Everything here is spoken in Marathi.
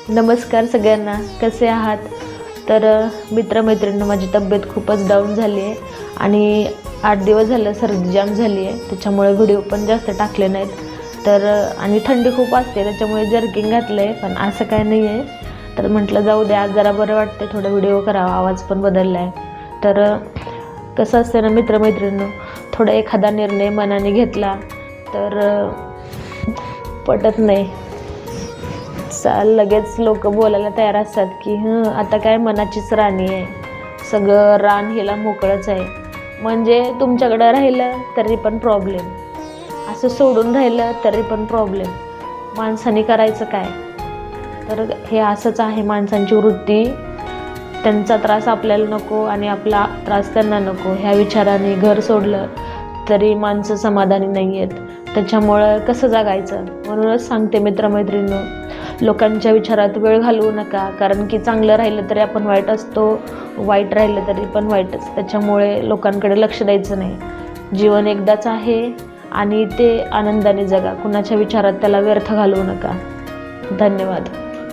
नमस्कार सगळ्यांना, कसे आहात? तर मित्रमैत्रिणींनो, माझी तब्येत खूपच डाऊन झाली आहे आणि 8 दिवस झालं सर्दी जाम झाली आहे. त्याच्यामुळे व्हिडिओ पण जास्त टाकले नाहीत. तर आणि थंडी खूप असते त्याच्यामुळे जर्किंग घातलं आहे, पण असं काय नाही आहे. तर म्हटलं जाऊ द्या, आज जरा बरं वाटते, थोडं व्हिडिओ करावा, आवाज पण बदलला आहे. तर कसं असतं ना मित्रमैत्रिणींनो, थोडा एखादा निर्णय मनाने घेतला तर पटत नाही. लगेच लोक बोलायला तयार असतात की आता काय मनाचीच राणी आहे, सगळं रान हिला मोकळंच आहे. म्हणजे तुमच्याकडं राहिलं तरी पण प्रॉब्लेम, असं सोडून राहिलं तरी पण प्रॉब्लेम. माणसाने करायचं काय? तर हे असंच आहे माणसांची वृत्ती. त्यांचा त्रास आपल्याला नको आणि आपला त्रास त्यांना नको, ह्या विचाराने घर सोडलं तरी माणसं समाधानी नाही आहेत. त्याच्यामुळं कसं जगायचं? म्हणूनच सांगते मित्रमैत्रिणींनो, लोकांच्या विचारात वेळ घालवू नका, कारण की चांगलं राहिलं तरी आपण वाईट असतो, वाईट राहिलं तरी पण वाईटच. त्याच्यामुळे लोकांकडे लक्ष द्यायचं नाही. जीवन एकदाच आहे आणि ते आनंदाने जगा. कुणाच्या विचारात त्याला व्यर्थ घालवू नका. धन्यवाद.